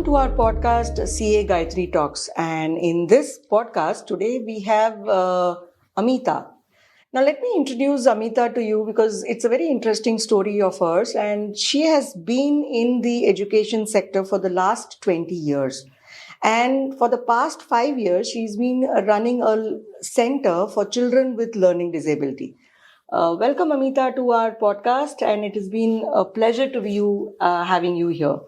to our podcast CA Gayatri Talks, and in this podcast today we have Amita. Now let me introduce Amita to you because it's a very interesting story of hers, and she has been in the education sector for the last 20 years. And for the past 5 years, she's been running a center for children with learning disability. Welcome, Amita, to our podcast, and it has been a pleasure to having you here.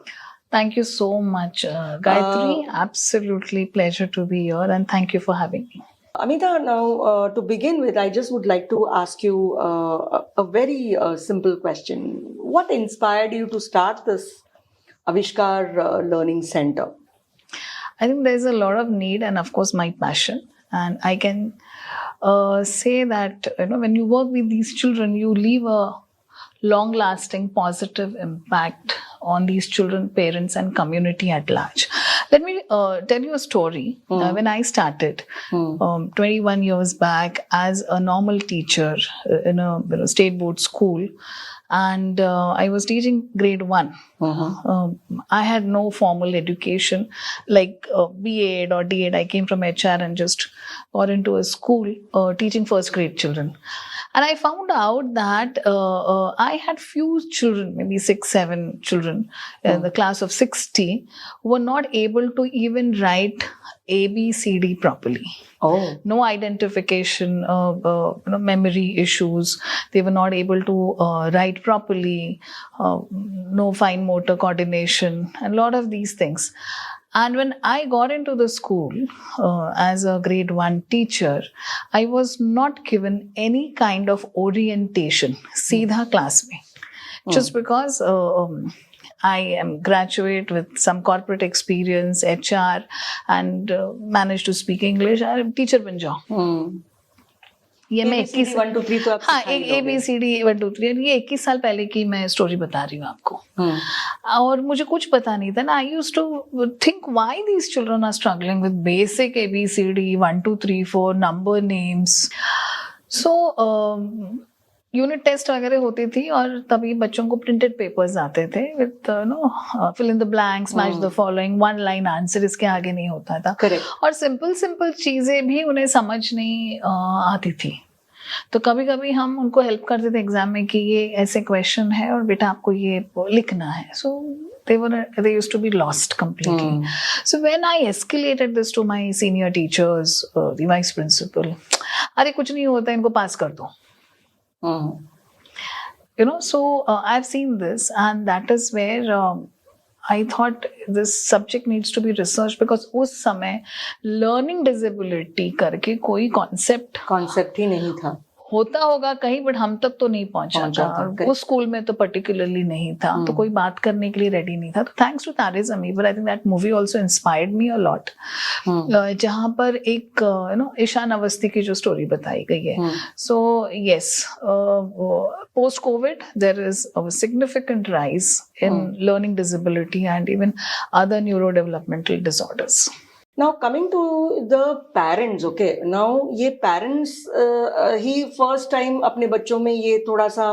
Thank you so much, Gayatri. Absolutely pleasure to be here, and thank you for having me. Amita, now to begin with, I just would like to ask you a very simple question. What inspired you to start this Avishkar Learning Center? I think there's a lot of need and, of course, my passion. And I can say that when you work with these children, you leave a long-lasting positive impact on these children, parents, and community at large. Let me tell you a story. When I started 21 years back as a normal teacher in a state board school, and I was teaching grade 1. I had no formal education like B.Ed or D.Ed. I came from HR and just got into a school teaching first grade children. And I found out that I had few children, maybe 6-7 children in the class of 60, who were not able to even write ABCD properly. No identification, memory issues. They were not able to write properly, no fine motor coordination, and a lot of these things. And when I got into the school as a grade 1 teacher, I was not given any kind of orientation, seedha class mein. Just because I am graduate with some corporate experience, HR, and managed to speak English, I'm teacher ban jao. ये मैं 21 1 2 3 तो आप हाँ ABCD 1 2 3 ये 21 साल पहले की मैं स्टोरी बता रही हूँ आपको और मुझे कुछ पता नहीं था ना I used to think why these children are struggling with basic ABCD 1 2 3 4 number names so unit test वगैरह होती थी और तभी बच्चों को प्रिंटेड पेपर्स आते थे with fill in the blanks match the following 1 line answer इसके आगे नहीं होता था और सिंपल चीजें भी उन्हें समझ नहीं आती थी तो कभी कभी हम उनको हेल्प करते थे एग्जाम में कि ये ऐसे क्वेश्चन है और बेटा आपको ये लिखना है सो they used to be lost completely. So when I escalated this to my senior teachers, the vice principal, अरे कुछ नहीं होता इनको पास कर दो. So I've seen this, and that is where I thought this subject needs to be researched because उस समय learning disability करके कोई concept ही नहीं था. होता होगा कहीं बट हम तक तो नहीं पहुंचा था और उस स्कूल में तो पर्टिकुलरली नहीं था तो कोई बात करने के लिए रेडी नहीं था तो थैंक्स टू तारे ज़मीं पर I think that movie also inspired me a lot जहां पर एक ईशान अवस्थी की जो स्टोरी बताई गई है so yes post covid there is a significant rise in learning disability and even other neuro developmental disorders. Now coming to the parents, okay. Now ये parents ही first time अपने बच्चों में ये थोड़ा सा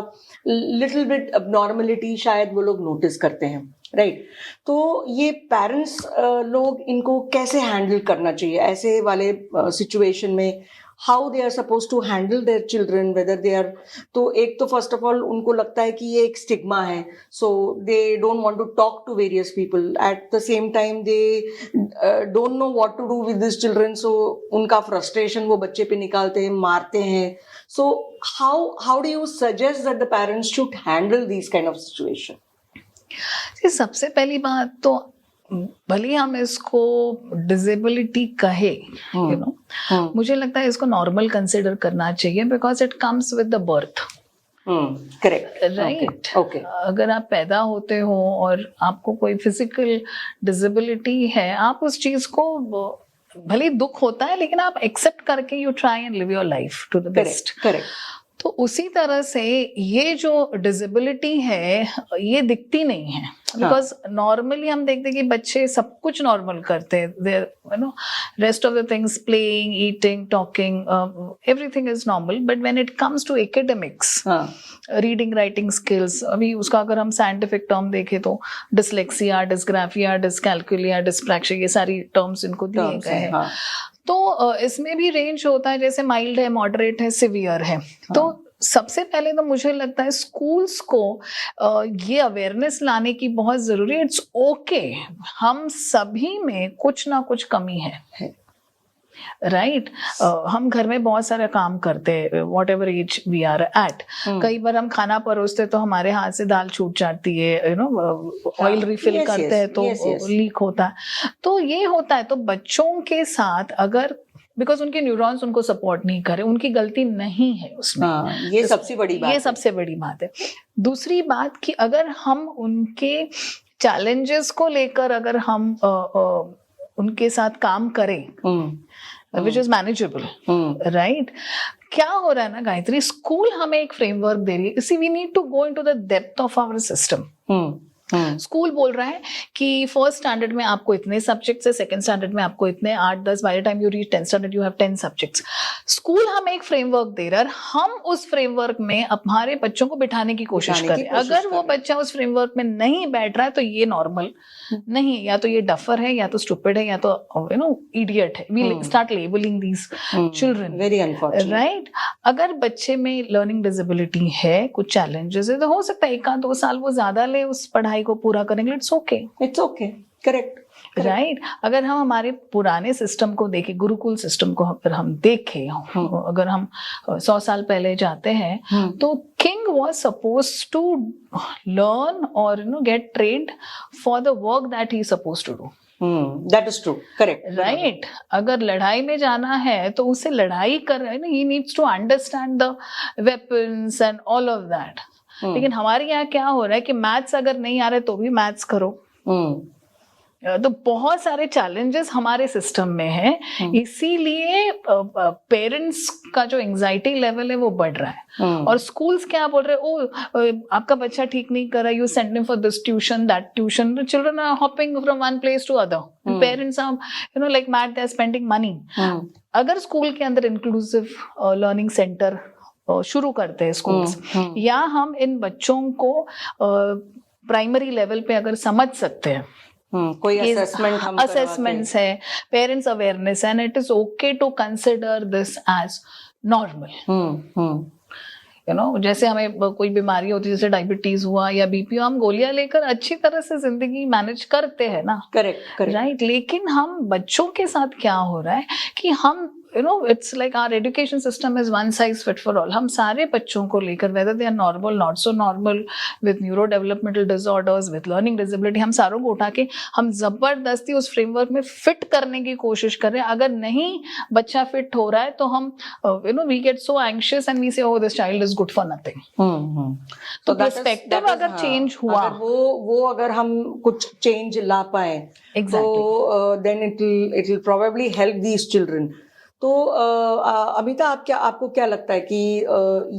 little bit abnormality शायद वो लोग notice करते हैं, right? तो ये parents लोग इनको कैसे handle करना चाहिए ऐसे वाले situation में how they are supposed to handle their children, whether they are तो एक तो first of all उनको लगता है कि ये एक stigma है so they don't want to talk to various people at the same time they don't know what to do with these children so उनका frustration वो बच्चे पे निकालते हैं मारते हैं so how do you suggest that the parents should handle these kind of situation? सबसे पहली बात तो भले हम इसको डिसेबिलिटी कहे मुझे लगता है इसको नॉर्मल कंसिडर करना चाहिए because it comes with the birth. Correct right. अगर आप पैदा होते हो और आपको कोई फिजिकल डिसेबिलिटी है आप उस चीज को भले दुख होता है लेकिन आप एक्सेप्ट करके you try and live your life to the best. Correct. तो उसी तरह से ये जो डिसेबिलिटी है ये दिखती नहीं है, बिकॉज नॉर्मली हम देखते हैं कि बच्चे सब कुछ नॉर्मल करते हैं, you know rest of the things, playing, eating, talking, everything is normal, but when it comes to academics, reading writing skills, अभी उसका अगर हम साइंटिफिक टर्म देखें तो डिसलेक्सिया, डिस्ग्राफिया, डिस्कैल्कुलिया, डिस्प्रैक्सिया, ये सारी टर्म्स इनको दिए गए हैं। तो इसमें भी रेंज होता है, जैसे माइल्ड है, मॉडरेट है, सिवियर है। तो सबसे पहले तो मुझे लगता है स्कूल्स को ये अवेयरनेस लाने की बहुत जरूरी है। इट्स ओके, हम सभी में कुछ ना कुछ कमी है, राइट? हम घर में बहुत सारा काम करते हैं, whatever as we are at. कई बार हम खाना परोसते तो हमारे हाथ से दाल छूट जाती है, यू नो, ऑयल रिफिल करते हैं तो लीक होता है। तो ये होता है। तो बच्चों के साथ अगर, बिकॉज उनके न्यूरॉन्स उनको सपोर्ट नहीं करे, उनकी गलती नहीं है उसमें, ये सबसे बड़ी बात, ये सबसे बड़ी बात है। दूसरी बात कि अगर हम उनके चैलेंजेस को लेकर अगर हम उनके साथ काम करें, विच इज मैनेजेबल, राइट? क्या हो रहा है ना गायत्री, स्कूल हमें एक फ्रेमवर्क दे रही है। See we need to go into the depth of our system. School बोल रहा है कि फर्स्ट स्टैंडर्ड में आपको इतने सब्जेक्ट्स है, सेकंड स्टैंडर्ड में आपको इतने, 8-10, by the time you reach 10th standard you have 10 subjects. School हमें एक फ्रेमवर्क दे रहा है, हम उस फ्रेमवर्क में हमारे बच्चों को बिठाने की कोशिश करें। अगर वो बच्चा उस फ्रेमवर्क में नहीं बैठ रहा है तो ये नॉर्मल नहीं, या तो ये डफर है, या तो स्टूपिड है, या तो यू नो इडियट है। We start labelling these children, very unfortunate, right? अगर बच्चे में लर्निंग डिसेबिलिटी है, कुछ चैलेंजेस है, तो हो सकता है 1-2 साल वो ज्यादा ले उस पढ़ाई को पूरा करेंगे, इट्स ओके, करेक्ट, राइट? अगर हम हमारे पुराने सिस्टम को देखें, गुरुकुल सिस्टम को अगर हम देखें, अगर हम 100 साल पहले जाते हैं, तो king was supposed to learn और you know get trained for the work that he supposed to do. That is true, correct, right? अगर लड़ाई में जाना है तो उसे लड़ाई कर, he needs to understand the weapons and all of that. लेकिन हमारे यहाँ क्या हो रहा है कि मैथ्स अगर नहीं आ रहे तो भी मैथ्स करो। तो बहुत सारे चैलेंजेस हमारे सिस्टम में है, इसीलिए पेरेंट्स का जो एंजाइटी लेवल है वो बढ़ रहा है। और स्कूल्स क्या बोल रहे हैं, ओ आपका बच्चा ठीक नहीं कर रहा, you send him for this tuition that tuition, children are hopping from one place to other, parents are you know like mad, they are spending money. अगर स्कूल के अंदर इंक्लूसिव लर्निंग सेंटर शुरू करते हैं स्कूल्स, या हम इन बच्चों को प्राइमरी लेवल पे अगर समझ सकते हैं, कोई असेसमेंट, हम असेसमेंट्स है, parents awareness, and it is okay to consider this as normal. You know, जैसे हमें कोई बीमारी होती है, जैसे डायबिटीज हुआ या बीपी, हम गोलियां लेकर अच्छी तरह से जिंदगी मैनेज करते हैं ना, करेक्ट, राइट? लेकिन हम बच्चों के साथ क्या हो रहा है कि हम you know, it's like our education system is one size fit for all. हम सारे बच्चों को लेकर, whether they are normal, not so normal, with neurodevelopmental disorders, with learning disability, हम सारों को उठा के हम जबरदस्ती उस फ्रेमवर्क में फिट करने की कोशिश कर रहे हैं। अगर नहीं बच्चा फिट हो रहा है तो हम you know we get so anxious and we say, oh, this child is good for nothing. तो पर्सपेक्टिव अगर चेंज हुआ, अगर वो अगर हम कुछ चेंज ला पाए, तो then it will probably help these children. तो अमिता, आपको क्या लगता है कि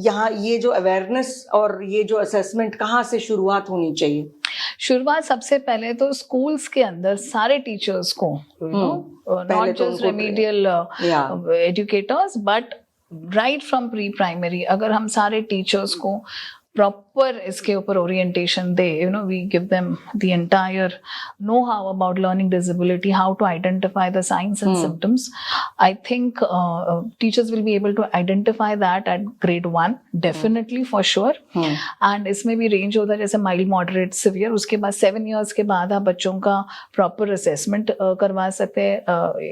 यहाँ ये जो अवेयरनेस और ये जो असेसमेंट कहाँ से शुरुआत होनी चाहिए? शुरुआत सबसे पहले तो स्कूल्स के अंदर सारे टीचर्स को, not just remedial educators, but right from pre primary, अगर हम सारे टीचर्स को प्रॉपर इसके ऊपर ओरिएंटेशन दे, you know, we give them the entire know how about learning disability, how to identify the signs and symptoms, I think teachers will be able to identify that at grade 1 definitely, for sure. And इसमें भी range होता है, जैसे mild, moderate, severe. उसके बाद 7 years के बाद आप बच्चों का प्रॉपर असेसमेंट करवा सकते हैं,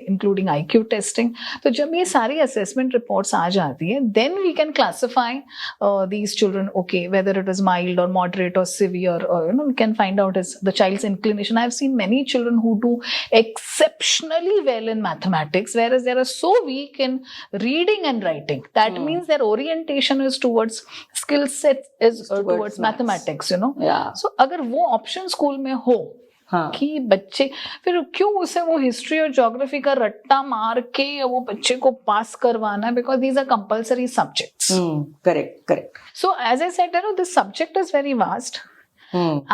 इंक्लूडिंग IQ टेस्टिंग। तो जब ये सारी असेसमेंट रिपोर्ट्स आ जाती है, then we can classify these children, okay, whether it is mild or moderate or severe, or you know, we can find out is the child's inclination. I have seen many children who do exceptionally well in mathematics, whereas they are so weak in reading and writing. That means their orientation is towards skill set is towards mathematics, you know. Yeah. So अगर वो option school में हो, हाँ कि बच्चे फिर क्यों उसे वो हिस्ट्री और ज्योग्राफी का रट्टा मार के वो बच्चे को पास करवाना, because these are compulsory subjects. Correct correct So as I said, this subject is very vast.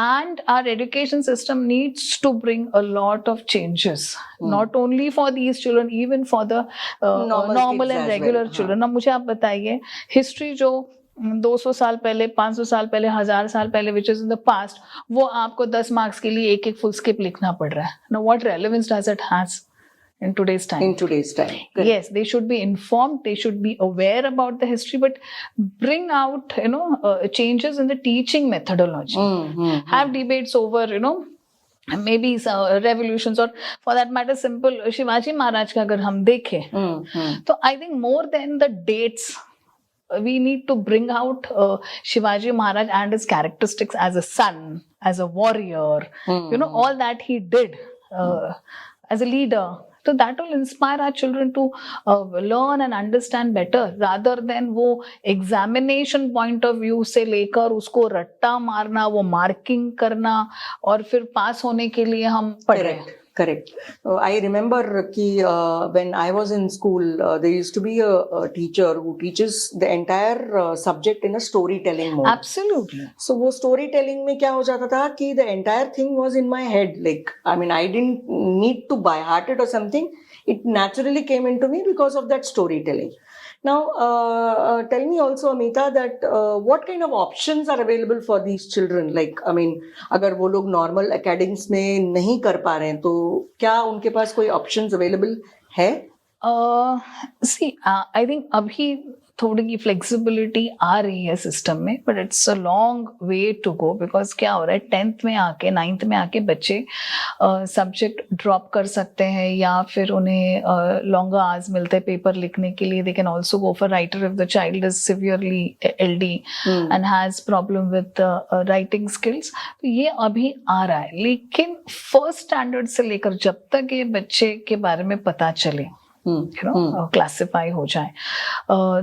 And our education system needs to bring a lot of changes, not only for these children, even for the normal kids and as regular well. children. अब मुझे आप बताइए, history जो 200 साल पहले, 500 साल पहले, 1000 साल पहले, which is in the past, वो आपको 10 मार्क्स के लिए एक फुल स्किप लिखना पड़ रहा है. Now what relevance does it has in today's time? In today's time. Correct. Yes, they should be informed, they should be aware about the history, but bring out, changes in the teaching methodology. Have debates over, maybe revolutions, or for that matter simple Shivaji Maharaj का अगर हम देखें, तो I think more than the dates, we need to bring out Shivaji Maharaj and his characteristics as a son, as a warrior, all that he did as a leader. So that will inspire our children to learn and understand better, rather than वो examination point of view से लेकर उसको रट्टा मारना, वो marking करना, और फिर पास होने के लिए हम पढ़ रहे हैं. Correct. I remember कि when I was in school, there used to be a teacher who teaches the entire subject in a storytelling mode. Absolutely. So वो storytelling में क्या हो जाता था कि the entire thing was in my head. Like, I mean, I didn't need to by heart it or something. It naturally came into me because of that storytelling. Now, tell me also, Amita, that what kind of options are available for these children? Like, I mean, अगर वो लोग normal academics में नहीं कर पा रहे हैं, तो क्या उनके पास कोई options available है? See, I think अभी थोड़ी फ्लेक्सिबिलिटी आ रही है सिस्टम में, but it's a long way to go, because क्या हो रहा है, 10th में आके 9th में आके बच्चे सब्जेक्ट ड्रॉप कर सकते हैं, या फिर उन्हें लॉन्गर आवर्स मिलते हैं पेपर लिखने के लिए. They can also go for writer if the child is severely LD and has problem with writing skills. तो ये अभी आ रहा है, लेकिन फर्स्ट स्टैंडर्ड से लेकर जब तक ये बच्चे के बारे में पता चले, classify हो जाए,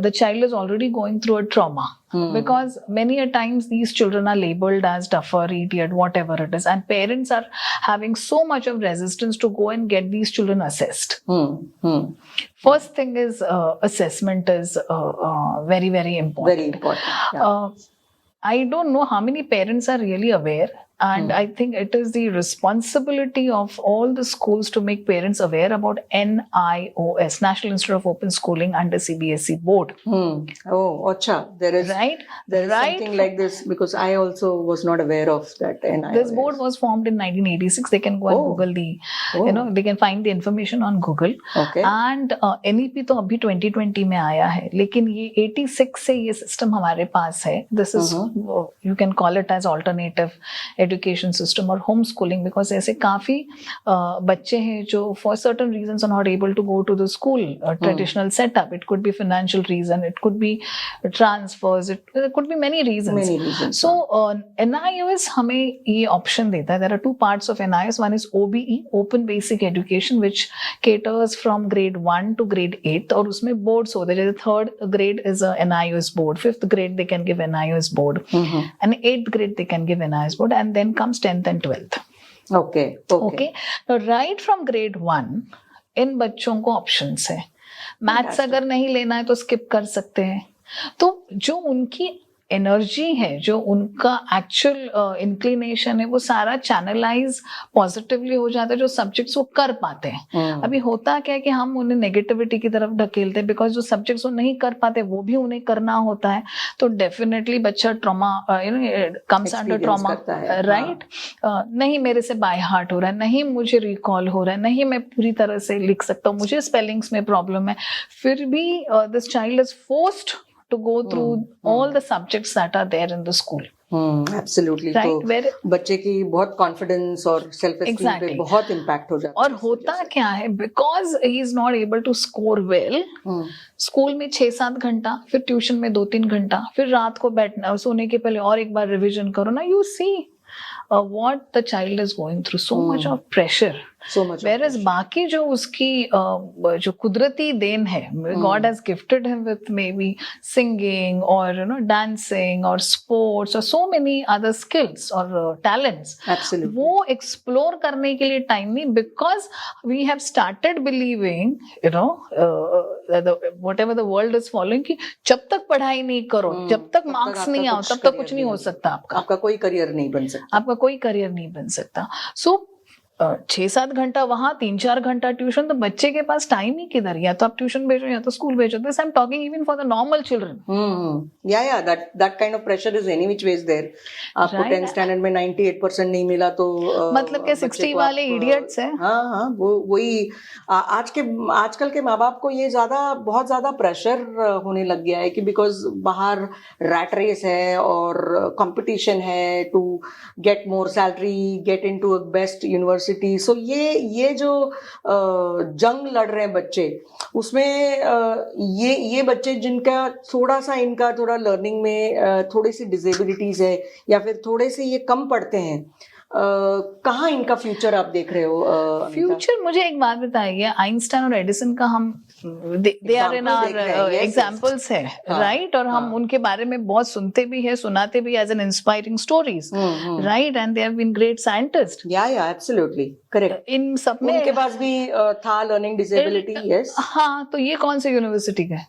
the child is already going through a trauma, because many a times these children are labeled as duffer, idiot, whatever it is, and parents are having so much of resistance to go and get these children assessed. First thing is assessment is very, very important. Very important. Yeah. I don't know how many parents are really aware, and I think it is the responsibility of all the schools to make parents aware about NIOS, National Institute of Open Schooling, under CBSE board. Oh, acha. There is something like this, because I also was not aware of that NIOS. This board was formed in 1986. They can go and Google they can find the information on Google. Okay. And NEP तो अभी 2020 में आया है, लेकिन ये 86 से ये system हमारे पास है. This is you can call it as alternative education system or homeschooling, because ऐसे काफी बच्चे हैं जो for certain reasons are not able to go to the school traditional setup. It could be financial reason, it could be transfers, it could be many reasons. So NIOS हमें ये option देता है. There are two parts of NIOS. One is OBE, Open Basic Education, which caters from grade 1 to grade 8, और उसमें boards होते हैं. जैसे third grade is a NIOS board, 5th grade they can give NIOS board, and 8th grade they can give NIOS board, and then comes 10th and 12th. Okay. Now right from grade 1 इन बच्चों को options है. Maths अगर नहीं लेना है तो skip कर सकते हैं. तो जो उनकी एनर्जी है, जो उनका एक्चुअल इंक्लिनेशन है, वो सारा चैनलाइज पॉजिटिवली हो जाता है, जो सब्जेक्ट्स वो कर पाते हैं. अभी होता क्या है कि हम उन्हें नेगेटिविटी की तरफ ढकेलते हैं, बिकॉज जो सब्जेक्ट्स वो नहीं कर पाते वो भी उन्हें करना होता है. तो डेफिनेटली बच्चा trauma comes under trauma, right. नहीं मेरे से बाय हार्ट हो रहा है, नहीं मुझे रिकॉल हो रहा है, नहीं मैं पूरी तरह से लिख सकता हूँ, मुझे स्पेलिंग्स में प्रॉब्लम है, फिर भी this child is forced to go through all the subjects that are there in the school. Absolutely. Right? तो बच्चे की बहुत कॉन्फिडेंस और सेल्फ एस्टीम पे बहुत इम्पैक्ट हो जाता है. और होता क्या है, because he is not able to score well, school में 6-7 घंटा, फिर ट्यूशन में 2-3 घंटा, फिर रात को बैठना, सोने के पहले और एक बार रिविजन करो ना. You see what the child is going through, so much of pressure. So much of Whereas pressure. बाकी जो उसकी जो कुदरती देन है, God has gifted him with maybe singing or dancing or sports or so many other skills or talents. Absolutely. वो explore करने के लिए time नहीं, because we have started believing whatever the world is following कि जब तक पढ़ाई नहीं करो, जब तक मार्क्स नहीं आओ, तब तक कुछ नहीं हो सकता आपका कोई करियर नहीं बन सकता, आपका कोई करियर नहीं बन सकता. सो 6-7 घंटा वहां, 3-4 घंटा ट्यूशन, तो बच्चे के पास टाइम ही किधर, या तो आप ट्यूशन भेजो या तो स्कूल भेजो. This I am talking even for the normal children. या that kind of pressure is any which ways there. आपको 10th स्टैंडर्ड में 98% नहीं मिला तो मतलब के 60 वाले इडियट्स हैं. हाँ, वो वही आजकल के माँ बाप को ये बहुत ज्यादा प्रेशर होने लग गया है कि बिकॉज बाहर रैट रेस है और कंपटीशन है to get more salary, get into a best university. So ये जो जंग लड़ रहे हैं बच्चे, उसमें ये बच्चे जिनका थोड़ा लर्निंग में थोड़ी सी डिसेबिलिटीज है या फिर थोड़े से ये कम पढ़ते हैं, कहाँ इनका फ्यूचर आप देख रहे हो? फ्यूचर, मुझे एक बात बताइए, आइंस्टाइन और एडिसन का हम they are in our examples है, राइट? और हम उनके बारे में बहुत सुनते भी है, सुनाते भी as an inspiring stories, right? And they have been great scientist. Yeah absolutely correct. इन सब में उनके पास भी था लर्निंग डिसेबिलिटी. यस. हाँ, तो ये कौन से यूनिवर्सिटी गए?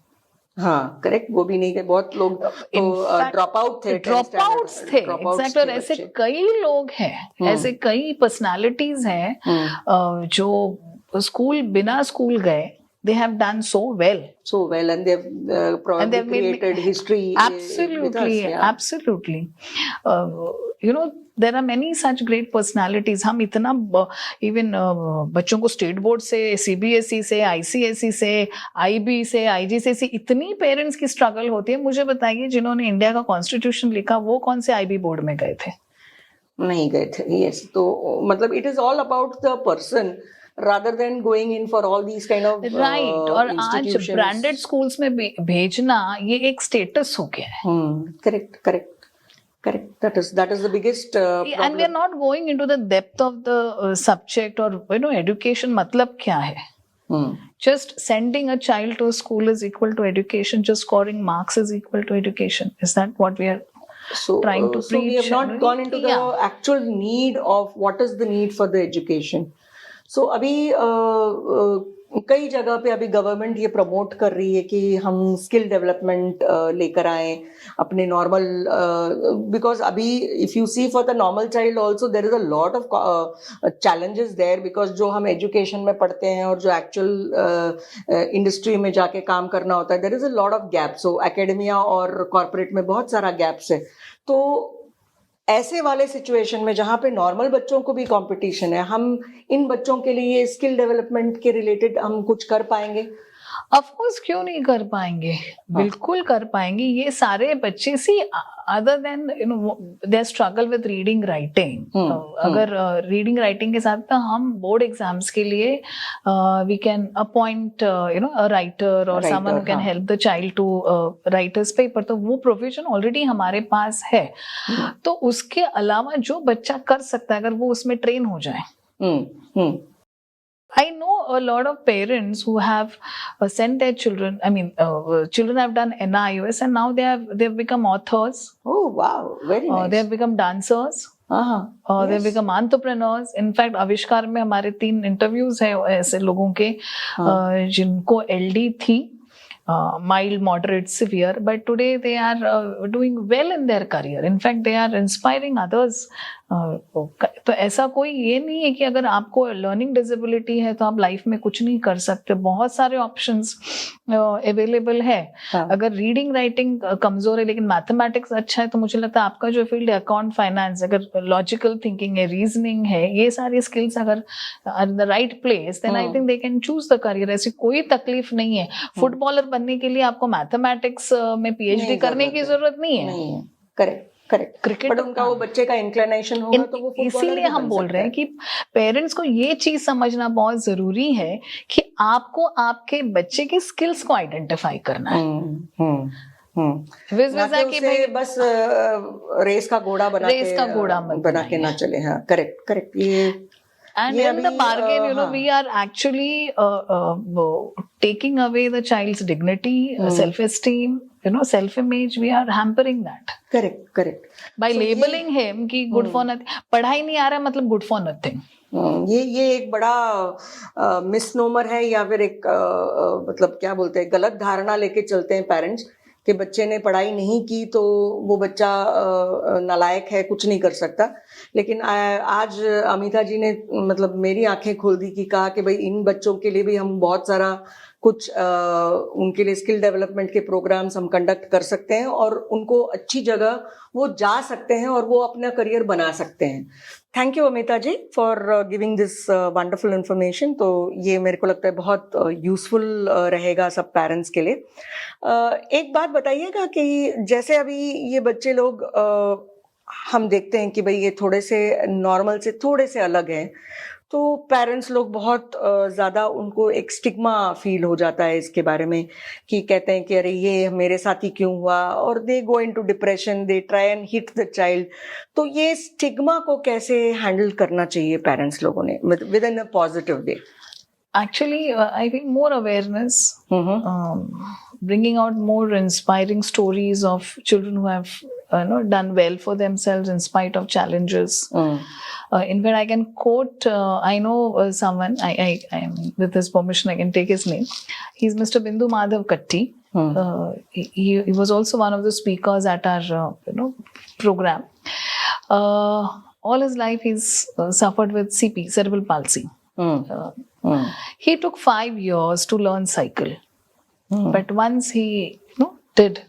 हाँ, करेक्ट, वो भी नहीं गए. बहुत लोग तो ड्रॉप आउट थे. एग्जैक्टली. और ऐसे कई लोग हैं, ऐसे कई पर्सनालिटीज हैं जो बिना स्कूल गए, they have done so well and they've probably created history. Absolutely, absolutely. There are many such great personalities. हम इतना इवन बच्चों को स्टेट बोर्ड से, CBSE से, ICSE से, IB से, IGCSE, इतनी पेरेंट्स की स्ट्रगल होती है. मुझे बताइए, जिन्होंने इंडिया का कॉन्स्टिट्यूशन लिखा, वो कौन से IB बोर्ड में गए थे? नहीं गए थे. यस. तो मतलब it is all about the person rather than going in for all these kind of right. और आज ब्रांडेड स्कूल्स में भेजना ये एक स्टेटस हो गया है. Correct. That is the biggest problem. And we are not going into the depth of the subject or education मतलब क्या है. Just sending a child to a school is equal to education. Just scoring marks is equal to education. Is that what we are trying to preach? So we have not gone into the actual need of what is the need for the education. So अभी कई जगह पे अभी government ये promote कर रही है कि हम स्किल डेवलपमेंट लेकर आए अपने नॉर्मल, बिकॉज अभी if you see for the normal child also there is a lot of challenges there, because जो हम एजुकेशन में पढ़ते हैं और जो एक्चुअल इंडस्ट्री में जाके काम करना होता है, there is a lot of gap. So academia और कॉर्पोरेट में बहुत सारा गैप्स है. तो ऐसे वाले सिचुएशन में जहां पे नॉर्मल बच्चों को भी कंपटीशन है, हम इन बच्चों के लिए स्किल डेवलपमेंट के रिलेटेड हम कुछ कर पाएंगे? ऑफ कोर्स, क्यों नहीं कर पाएंगे, बिल्कुल कर पाएंगे. ये सारे बच्चे other than they struggle with reading writing. अगर रीडिंग राइटिंग के साथ हम बोर्ड एग्जाम्स के लिए we can appoint a writer और someone who can help the child to write his paper. तो वो प्रोविजन ऑलरेडी हमारे पास है. तो उसके अलावा जो बच्चा कर सकता है, अगर वो उसमें ट्रेन हो जाए. I know a lot of parents who have sent their children. I mean, children have done NIOS and now they've become authors. Oh wow, very nice. They have become dancers. They have become entrepreneurs. In fact, आविष्कार में हमारे 3 interviews है ऐसे लोगों के जिनको LD थी, mild, moderate, severe, but today they are doing well in their career. In fact, they are inspiring others. तो ऐसा कोई ये नहीं है कि अगर आपको लर्निंग डिसेबिलिटी है तो आप लाइफ में कुछ नहीं कर सकते. बहुत सारे ऑप्शंस अवेलेबल है. अगर रीडिंग राइटिंग कमजोर है लेकिन मैथमेटिक्स अच्छा है, तो मुझे लगता है आपका जो फील्ड है अकाउंट फाइनेंस, अगर लॉजिकल थिंकिंग है, रीजनिंग है, ये सारी स्किल्स अगर in the right place, then I think they can choose the career. ऐसी कोई तकलीफ नहीं है. फुटबॉलर बनने के लिए आपको मैथमेटिक्स में PhD करने की जरूरत नहीं है. करेक्ट. क्रिकेट, बट उनका वो बच्चे का इंक्लिनेशन होगा तो वो इसीलिए हम बोल रहे हैं कि पेरेंट्स को ये चीज समझना बहुत जरूरी है कि आपको आपके बच्चे के स्किल्स को आइडेंटिफाई करना है. बस रेस का घोड़ा बना के ना चले. हाँ, करेक्ट. ये And ये in the अभी, bargain, हाँ, we are actually taking away the child's dignity, self-esteem, self-image. We are hampering that correct correct by labeling him कि good for nothing. पढ़ाई नहीं आ रहा मतलब good for nothing. ये एक बड़ा मिसनोमर है, या फिर एक मतलब क्या बोलते हैं, गलत धारणा लेके चलते हैं पेरेंट्स कि बच्चे ने पढ़ाई नहीं की तो वो बच्चा नालायक है, कुछ नहीं कर सकता। लेकिन आज अमिता जी ने मतलब मेरी आंखें खोल दी कि कहा कि भाई इन बच्चों के लिए भी हम बहुत सारा कुछ उनके लिए स्किल डेवलपमेंट के प्रोग्राम्स हम कंडक्ट कर सकते हैं और उनको अच्छी जगह वो जा सकते हैं और वो अपना करियर बना सकते हैं। Thank you Amita ji for giving this wonderful information. तो ये मेरे को लगता है बहुत यूजफुल रहेगा सब पेरेंट्स के लिए। एक बात बताइएगा कि जैसे अभी ये बच्चे लोग हम देखते हैं कि भाई ये थोड़े से नॉर्मल से थोड़े से अलग हैं, तो पेरेंट्स लोग बहुत ज़्यादा उनको एक स्टिग्मा फील हो जाता है इसके बारे में कि कहते हैं कि अरे ये मेरे साथ ही क्यों हुआ, और they go into depression, they try and hit the child. तो ये स्टिग्मा को कैसे हैंडल करना चाहिए पेरेंट्स लोगों ने with in a positive way? Actually, I think more awareness, bringing out more inspiring stories of children who have done well for themselves in spite of challenges. In fact, I can quote, I know someone, I am, with his permission, I can take his name. He's Mr. Bindu Madhav Katti. He was also one of the speakers at our program. All his life he's suffered with CP, cerebral palsy. He took 5 years to learn cycle, but once he did,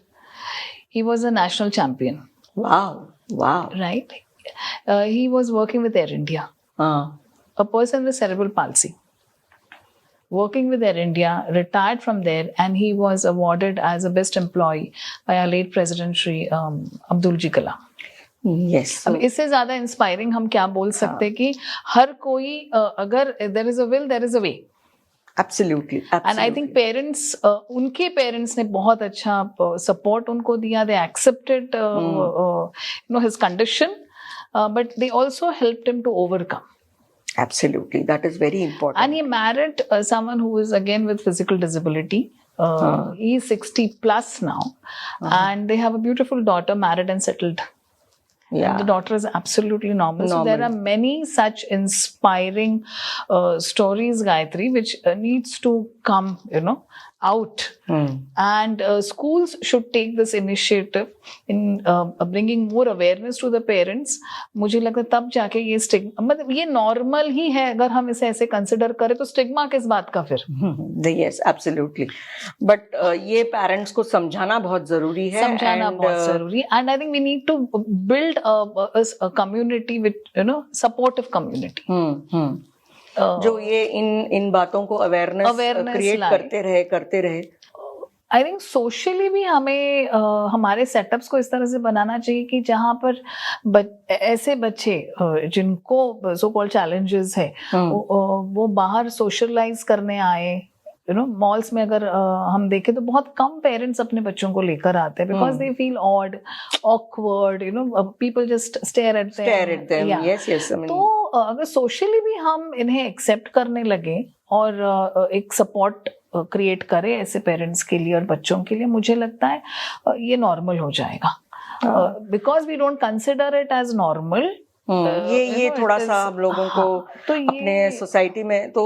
he was a national champion. Wow. Right? He was working with Air India. A person with cerebral palsy, working with Air India, retired from there, and he was awarded as a best employee by our late President Shri Abdul Ji Kalam. Yes. अब इससे ज्यादा inspiring हम क्या बोल सकते हैं कि हर कोई अगर there is a will there is a way. Absolutely. And I think parents, उनके पेरेंट्स ने बहुत अच्छा सपोर्ट उनको दिया। They accepted his condition, but they also helped him to overcome. Absolutely, that is very important. And he married someone who is again with physical disability. He is 60 plus now, and they have a beautiful daughter, married and settled. Yeah. And the daughter is absolutely normal. So there are many such inspiring stories, Gayatri, which needs to come, out. And schools should take this initiative in bringing more awareness to the parents. मुझे लगता है तब जाके ये stigma, मतलब ये normal ही है। अगर हम इसे ऐसे कंसिडर करें तो स्टिग्मा किस बात का फिर? Yes, absolutely. But ये पेरेंट्स को समझाना बहुत जरूरी है। समझाना बहुत जरूरी। And I think we need to build a community with supportive community. जो ये इन बातों को अवेयरनेस क्रिएट करते रहे। आई थिंक सोशली भी हमें हमारे सेटअप्स को इस तरह से बनाना चाहिए कि जहाँ पर ऐसे बच्चे जिनको सो कॉल्ड चैलेंजेस है वो बाहर सोशलाइज करने आए। मॉल्स में अगर हम देखें तो बहुत कम पेरेंट्स अपने बच्चों को लेकर आते हैं because they feel odd, awkward, people just stare at them. Yes, I mean, तो अगर सोशली भी हम इन्हें एक्सेप्ट करने लगे और एक सपोर्ट क्रिएट करें ऐसे पेरेंट्स के लिए और बच्चों के लिए, मुझे लगता है ये नॉर्मल हो जाएगा। Because we don't consider it as normal. ये थोड़ा सा हम लोगों को तो अपने सोसाइटी में तो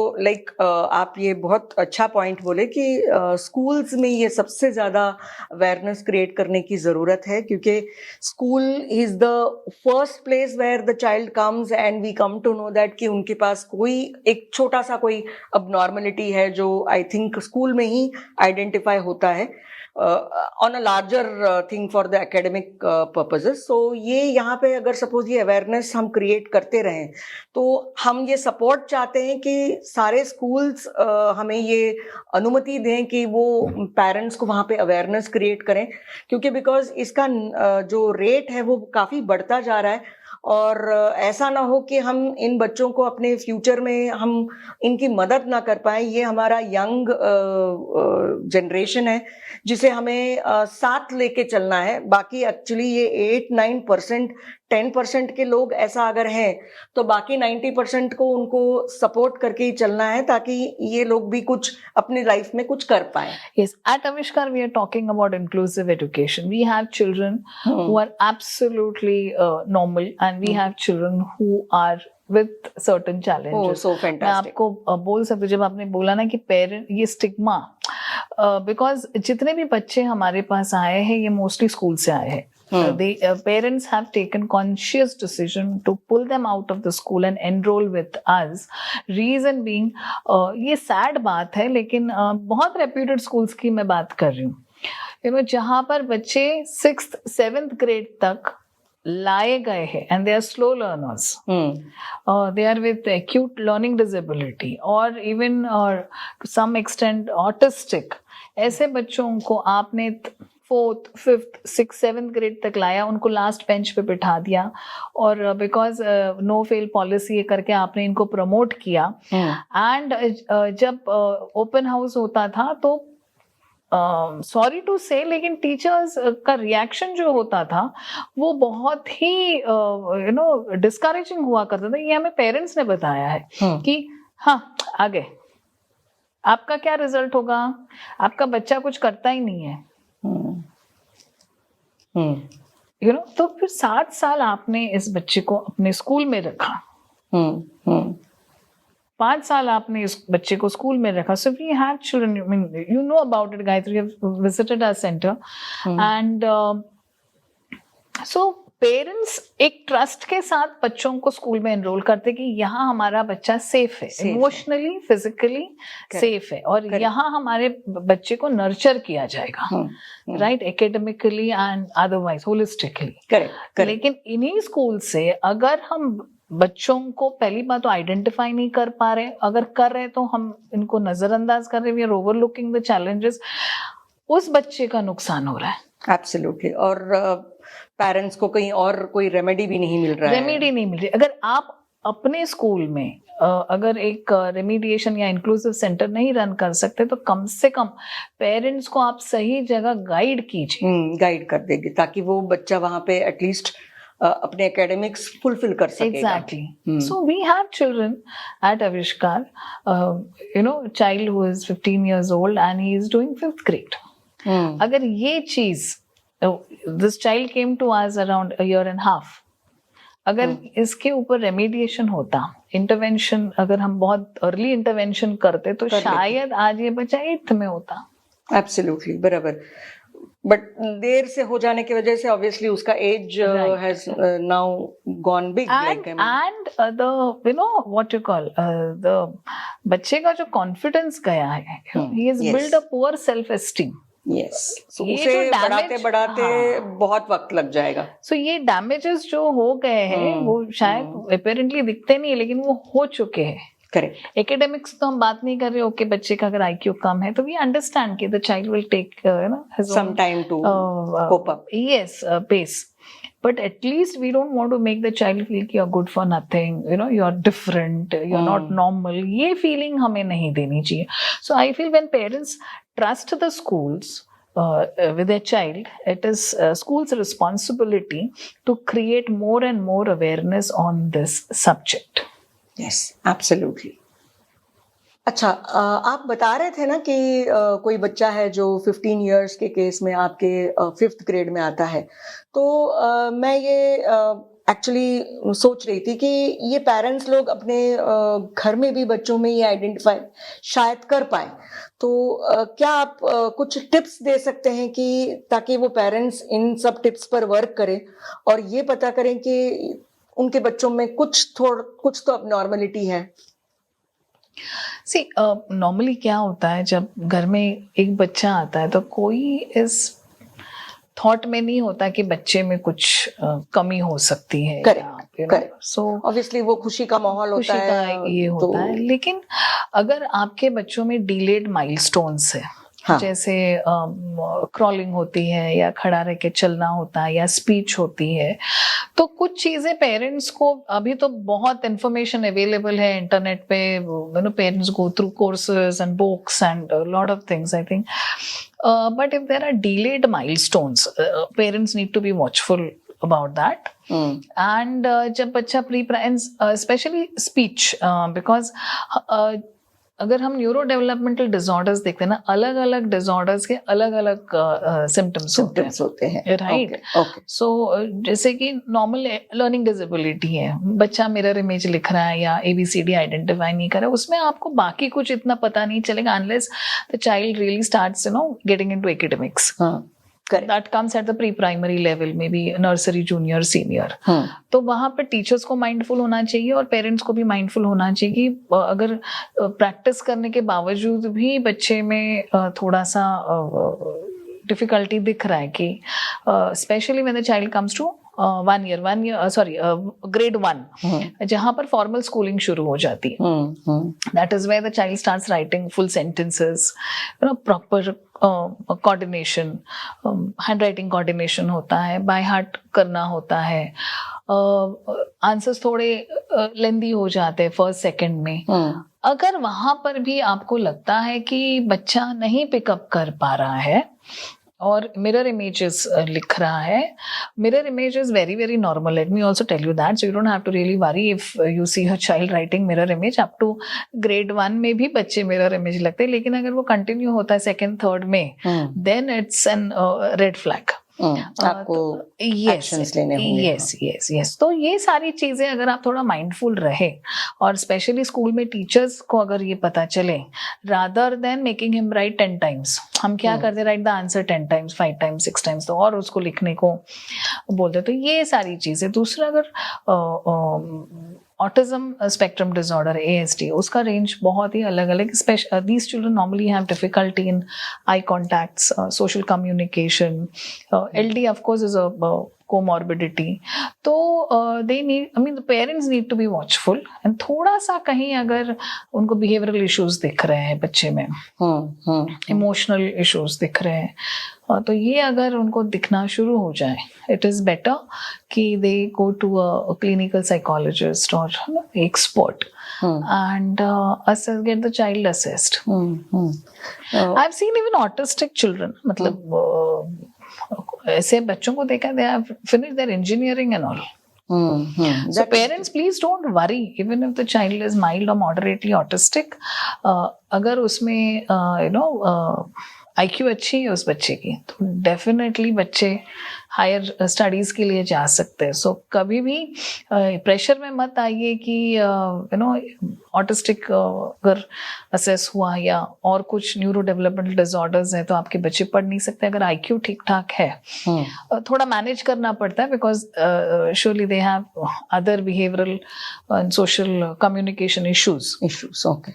आप ये बहुत अच्छा पॉइंट बोले कि स्कूल्स में ये सबसे ज्यादा अवेयरनेस क्रिएट करने की जरूरत है, क्योंकि school is the first place where the child comes and we come to know that कि उनके पास कोई एक छोटा सा कोई अबनॉर्मलिटी है जो आई थिंक स्कूल में ही आइडेंटिफाई होता है on a larger thing for the academic purposes. So ये यहाँ पे अगर सपोज ये अवेयरनेस हम क्रिएट करते रहें तो हम ये सपोर्ट चाहते हैं कि सारे स्कूल्स हमें ये अनुमति दें कि वो पेरेंट्स को वहाँ पे अवेयरनेस क्रिएट करें, क्योंकि बिकॉज इसका जो रेट है वो काफ़ी बढ़ता जा रहा है और ऐसा ना हो कि हम इन बच्चों को अपने फ्यूचर में हम इनकी मदद ना कर पाए। ये हमारा यंग जनरेशन है जिसे हमें साथ लेके चलना है। बाकी एक्चुअली ये 8-9% 10% के लोग ऐसा अगर हैं तो बाकी 90% को उनको सपोर्ट करके ही चलना है ताकि ये लोग भी कुछ अपनी लाइफ में कुछ कर पाए. Yes, at Avishkar, we are talking about inclusive education. We have children who are absolutely normal, and we have children who are with certain challenges. Oh, so मैं fantastic. आपको बोल सकती हूँ, जब आपने बोला ना कि पेरेंट ये स्टिग्मा, बिकॉज जितने भी बच्चे हमारे पास आए हैं ये मोस्टली स्कूल से आए हैं. Parents have taken conscious decision to pull them out of the school and enroll with us. Reason being, ये sad बात है, लेकिन बहुत reputed schools की मैं बात कर रही हूँ. जहाँ पर बच्चे 6th 7th grade तक लाए गए हैं and they are slow learners. They are with acute learning disability or even to some extent autistic. ऐसे बच्चों को आपने 4th 5th 6th 7th grade तक लाया, उनको लास्ट बेंच पे बिठा दिया और बिकॉज नो फेल पॉलिसी करके आपने इनको प्रमोट किया. एंड जब ओपन हाउस होता था तो सॉरी टू से, लेकिन टीचर्स का रिएक्शन जो होता था वो बहुत ही डिस्करेजिंग हुआ करता था. ये हमें पेरेंट्स ने बताया है कि हाँ आगे आपका क्या रिजल्ट होगा, आपका बच्चा कुछ करता ही नहीं है. तो फिर 7 साल आपने इस बच्चे को अपने स्कूल में रखा, 5 साल आपने इस बच्चे को स्कूल में रखा. So we have children, I mean you know about it Gayatri, you have visited our centre and so parents एक ट्रस्ट के साथ बच्चों को स्कूल में एनरोल करते कि यहाँ हमारा बच्चा सेफ है, इमोशनली फिजिकली सेफ है और यहाँ हमारे बच्चे को नर्चर किया जाएगा, right, academically and otherwise holistically. लेकिन इन्हीं स्कूल से अगर हम बच्चों को पहली बात तो आइडेंटिफाई नहीं कर पा रहे, अगर कर रहे तो हम इनको नजरअंदाज कर रहे, we are overlooking the challenges, उस बच्चे का नुकसान हो रहा है. एब्सोल्युटली. और पेरेंट्स को कहीं और कोई रेमेडी भी नहीं मिल रहा है. रेमेडी नहीं मिल रही. अगर आप अपने स्कूल में अगर एक रेमीडिएशन या इंक्लूसिव सेंटर नहीं रन कर सकते तो कम से कम पेरेंट्स को आप सही जगह गाइड कीजिए. गाइड कर देगी ताकि वो बच्चा वहां पे एटलीस्ट अपने एकेडमिक्स फुलफिल कर सकेगा. Exactly. So we have children at Avishkar, child who is 15 years old and he is doing 5th grade. अगर ये चीज, this child came to us around a year and a half. अगर इसके ऊपर रेमीडिएशन होता, intervention अगर हम बहुत अर्ली इंटरवेंशन करते तो शायद आज ये बच्चा 8th में होता. एब्सोल्युटली, बराबर. बट देर से हो जाने की वजह से ऑब्वियसली उसका age has now gone big. And the what you call the बच्चे का जो कॉन्फिडेंस गया है, he has build a poor self esteem. Yes, उसे बढ़ाते बढ़ाते बहुत वक्त लग जाएगा. सो ये डैमेजेस जो हो गए हैं वो शायद अपेरेंटली दिखते नहीं है, लेकिन वो हो चुके हैं. करेक्ट. एकेडमिक्स तो हम बात नहीं कर रहे. ओके, बच्चे का अगर IQ कम है तो वी अंडरस्टैंड कि the child will take some time to cope up. Yes, pace. But at least we don't want to make the child feel कि you're good for nothing, you're different, you're not normal. ये feeling हमें नहीं देनी चाहिए. So I feel when parents trust the schools with their child, it is school's responsibility to create more and more awareness on this subject. Yes, absolutely. अच्छा, आप बता रहे थे ना कि कोई बच्चा है जो 15 इयर्स के केस में आपके 5th ग्रेड में आता है, तो मैं ये एक्चुअली सोच रही थी कि ये पेरेंट्स लोग अपने घर में भी बच्चों में ये आइडेंटिफाई शायद कर पाए. तो क्या आप कुछ टिप्स दे सकते हैं कि ताकि वो पेरेंट्स इन सब टिप्स पर वर्क करें और ये पता करें कि उनके बच्चों में कुछ तो अब नॉर्मलिटी है. नॉर्मली क्या होता है, जब घर में एक बच्चा आता है तो कोई इस थॉट में नहीं होता कि बच्चे में कुछ कमी हो सकती है. करेक्ट. सो ऑब्वियसली वो खुशी का माहौल होता है, ये होता है. लेकिन अगर आपके बच्चों में डिलेड माइलस्टोन्स है, जैसे क्रॉलिंग होती है या खड़ा रह के चलना होता है या स्पीच होती है, तो कुछ चीजें पेरेंट्स को, अभी तो बहुत इंफॉर्मेशन अवेलेबल है इंटरनेट पे, parents go through courses and books and lot of things I think. But if there are delayed milestones, parents need to be watchful about that. And जब बच्चा स्पेशली स्पीच, बिकॉज अगर हम neuro developmental disorders देखते हैं ना, अलग अलग disorders के अलग अलग सिम्टम्स होते हैं, राइट. सो जैसे कि नॉर्मल लर्निंग डिसेबिलिटी है, बच्चा मिरर इमेज लिख रहा है या ABCD आइडेंटिफाई नहीं कर रहा है, उसमें आपको बाकी कुछ इतना पता नहीं चलेगा unless the child really starts getting into academics. That comes at the pre-primary level, maybe nursery, junior, senior. तो वहाँ पर टीचर्स को माइंडफुल होना चाहिए और पेरेंट्स को भी माइंडफुल होना चाहिए कि अगर प्रैक्टिस करने के बावजूद भी बच्चे में थोड़ा सा डिफिकल्टी दिख रहा है कि specially when the child comes to grade 1, जहाँ पर फॉर्मल स्कूलिंग शुरू हो जाती है. That is where the child starts writing full sentences, proper coordination, hand writing coordination होता है, बाय हार्ट करना होता है, आंसर्स थोड़े लेंदी हो जाते हैं फर्स्ट सेकंड में. अगर वहां पर भी आपको लगता है कि बच्चा नहीं पिकअप कर पा रहा है और मिरर इमेजेस लिख रहा है, mirror image is very very normal. Let me also tell you that, so you don't have to really worry if you see a child writing mirror image. Up to grade 1 में भी बच्चे mirror image लगते हैं, लेकिन अगर वो continue होता है सेकेंड थर्ड में, then it's an red flag. आपको एक्शंस लेने होंगे. यस. तो ये सारी चीजें अगर आप थोड़ा माइंडफुल रहे और स्पेशली स्कूल में टीचर्स को अगर ये पता चले, rather than making him right 10 times, हम क्या करते, right the answer 10 times, 5 times, 6 times, तो और उसको लिखने को बोलते. तो ये सारी चीजें. दूसरा, अगर ऑटिज्म स्पेक्ट्रम डिसऑर्डर ASD, उसका रेंज बहुत ही अलग अलग. These children normally have difficulty in I contacts, social communication. LD of course is a comorbidity. तो they need, I mean the parents need to be watchful, and थोड़ा सा कहीं अगर उनको behavioral issues दिख रहे हैं बच्चे में, emotional issues दिख रहे हैं, तो ये अगर उनको दिखना शुरू हो जाए, it is better कि they go to a clinical psychologist or expert and get the child assessed. I've seen even autistic children, मतलब ऐसे बच्चों को देखा, they have finished their engineering and all. So parents, please don't worry, even if the child is mild or moderately autistic. अगर उसमें IQ अच्छी है उस बच्चे की, तो डेफिनेटली बच्चे हायर स्टडीज के लिए जा सकते हैं. सो कभी भी प्रेशर में मत आइए कि ऑटिस्टिक अगर असेस हुआ या और कुछ न्यूरो डेवलपमेंटल डिसऑर्डर्स हैं तो आपके बच्चे पढ़ नहीं सकते. अगर IQ ठीक ठाक है, थोड़ा मैनेज करना पड़ता है, because surely they have other behavioural and social communication issues. Okay,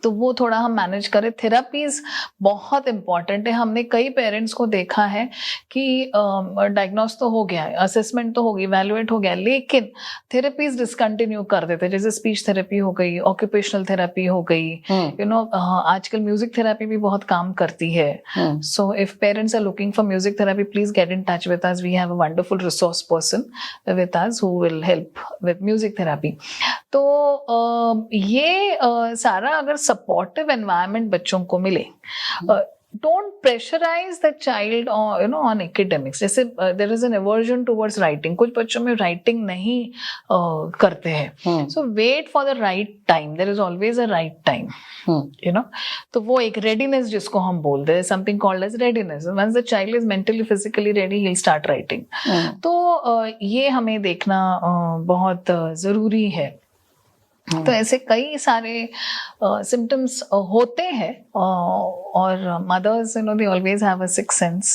तो वो थोड़ा हम मैनेज करें. थेरापीज बहुत इंपॉर्टेंट है. हमने कई पेरेंट्स को देखा है कि डायग्नोस तो हो गया, असेसमेंट तो हो गई, इवैल्यूएट हो गया, लेकिन थेरापीज डिसकंटिन्यू कर देते, जैसे स्पीच थेरेपी हो गई, ऑक्यूपेशनल थेरेपी हो गई, आजकल म्यूजिक थेरेपी भी बहुत काम करती है. So if parents are looking for music therapy, please get in touch with us. We have a wonderful resource person with us who will help with music therapy. तो ये सारा अगर सपोर्टिव एनवायरनमेंट बच्चों को मिले, don't pressurize the child on academics. जैसे there is an aversion towards writing, कुछ बच्चों में writing नहीं करते हैं. So wait for the right time. There is always a right time. तो वो एक readiness जिसको हम बोलते हैं, something called as readiness. Once the child is mentally, physically ready, he'll start writing. तो ये हमें देखना बहुत जरूरी है. तो ऐसे कई सारे सिम्टम्स होते हैं और mother's they always have a sixth sense.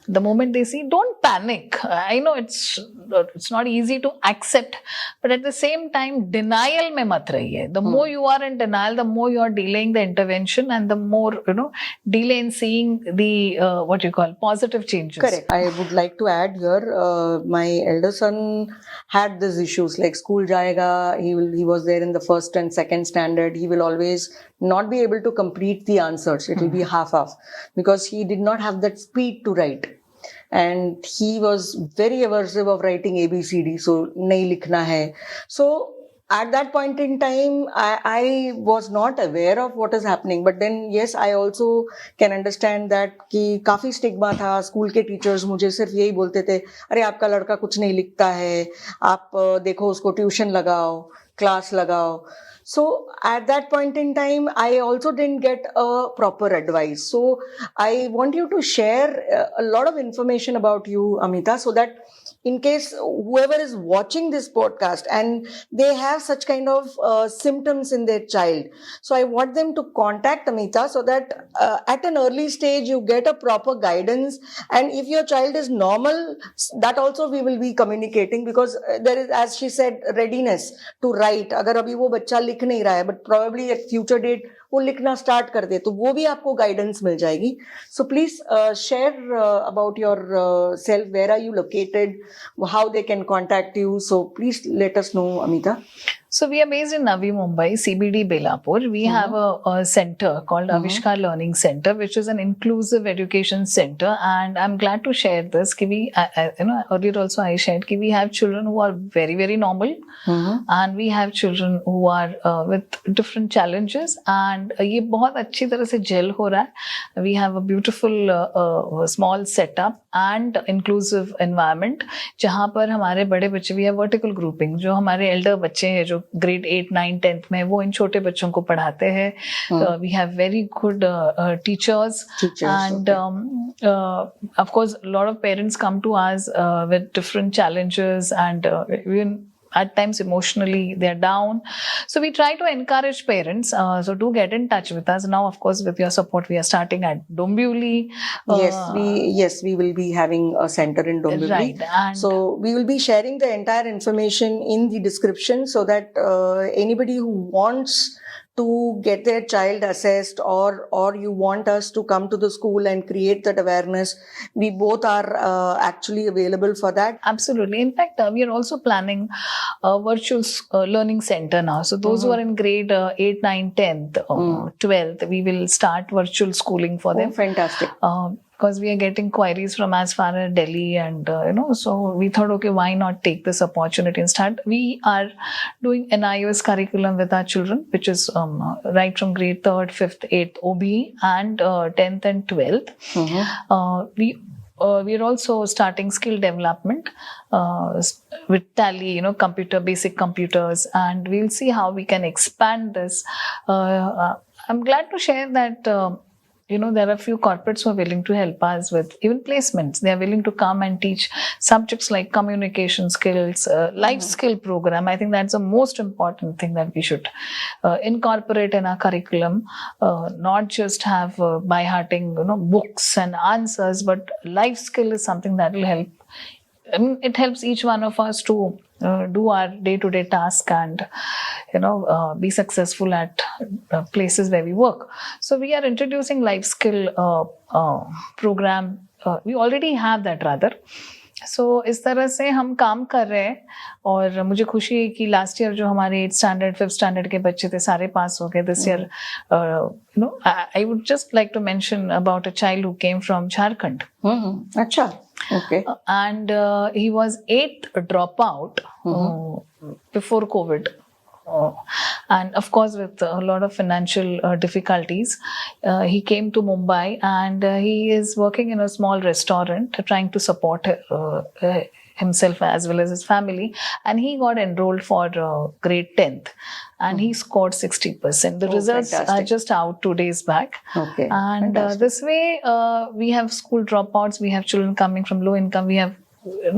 The moment they see, don't panic. I know it's not easy to accept, but at the same time denial में मत रहिए. The more you are in denial, the more you are delaying the intervention, and the more delay in seeing the what you call positive changes. Correct. I would like to add here, my elder son had these issues, like school jayega, he was there in the first and second standard, he will always not be able to complete the answers. It will be half because he did not have that speed to write, and he was very aversive of writing ABCD, so nahi likhna hai. So at that point in time, I was not aware of what is happening. But then, yes, I also can understand that कि काफी stigma था. School के teachers मुझे सिर्फ यही बोलते थे, अरे आपका लड़का कुछ नहीं लिखता है, आप देखो उसको ट्यूशन लगाओ, क्लास लगाओ. So at that point in time, I also didn't get a proper advice. So I want you to share a lot of information about you, Amita, so that in case whoever is watching this podcast and they have such kind of symptoms in their child, so I want them to contact Amita so that at an early stage you get a proper guidance. And if your child is normal, that also we will be communicating, because there is, as she said, readiness to write. अगर अभी वो बच्चा लिख नहीं रहा है, but probably at future date वो लिखना स्टार्ट कर दे, तो वो भी आपको गाइडेंस मिल जाएगी. So please share about yourself, where are you located, how they can contact you. So please let us know, Amita. So we are based in Navi Mumbai, CBD Belapur. We have a center called Avishkar Learning Center, which is an inclusive education center. And I'm glad to share this. Ki we, earlier also I shared ki we have children who are very, very normal. And we have children who are with different challenges. And ये बहुत अच्छी तरह से gel हो रहा है. We have a beautiful small setup and inclusive environment, जहाँ पर हमारे बड़े बच्चे, we have vertical grouping, जो हमारे elder बच्चे हैं जो ग्रेड 8, 9, 10th में, वो इन छोटे बच्चों को पढ़ाते हैं. We have very good teachers and of course lot of parents come to us with different challenges and at times emotionally they are down, so we try to encourage parents, so do get in touch with us. Now of course with your support we are starting at Dombivli. Yes, we will be having a center in Dombivli, right, and so we will be sharing the entire information in the description, so that anybody who wants to get their child assessed, or you want us to come to the school and create that awareness, we both are actually available for that. Absolutely. In fact, we are also planning a virtual learning center now. So those who are in grade 8, 9, 10th, 12th, we will start virtual schooling for them. Fantastic. Because we are getting queries from as far as Delhi, and so we thought, okay, why not take this opportunity and start. We are doing an iOS curriculum with our children, which is right from grade 3rd, 5th, 8th OBE, and 10th and 12th. We are also starting skill development with Tally, basic computers, and we'll see how we can expand this. I'm glad to share that there are a few corporates who are willing to help us with even placements. They are willing to come and teach subjects like communication skills, life skill program. I think that's the most important thing that we should incorporate in our curriculum. Not just have by-hearting, books and answers, but life skill is something that will help. I mean, it helps each one of us to do our day-to-day task and be successful at places where we work. So we are introducing life skill program. We already have that rather. So इस तरह से हम काम कर रहे हैं, और मुझे खुशी है कि लास्ट ईयर जो हमारे 8th standard 5th standard के बच्चे थे सारे पास हो गए. This year I would just like to mention about a child who came from Jharkhand. अच्छा. Okay. And he was 8th dropout before COVID. And of course, with a lot of financial difficulties, he came to Mumbai, and he is working in a small restaurant, trying to support himself as well as his family. And he got enrolled for grade 10th, and he scored 60%. The results fantastic. are just out 2 days back. Okay. And this way, we have school dropouts, we have children coming from low income, we have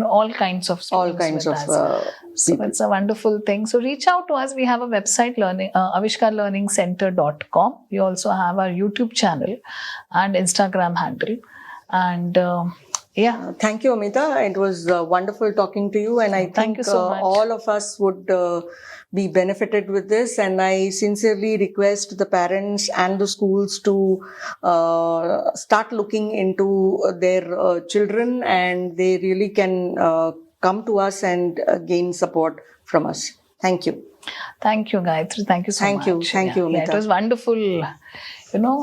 all kinds of students, all kinds of so it's a wonderful thing. So reach out to us. We have a website, avishkarlearningcenter.com. We also have our YouTube channel and Instagram handle. And thank you, Amita. It was wonderful talking to you, and I Thank think you so much. all of us would be benefited with this. And I sincerely request the parents and the schools to start looking into their children, and they really can come to us and gain support from us. Thank you. Thank you, Gayatri. Thank you so much. Thank you, Amita. It was wonderful,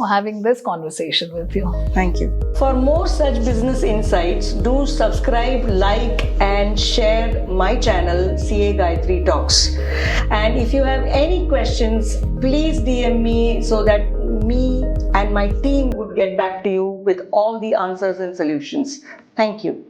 having this conversation with you. Thank you. For more such business insights, do subscribe, like, and share my channel, CA Gayatri Talks. And if you have any questions, please DM me so that me and my team would get back to you with all the answers and solutions. Thank you.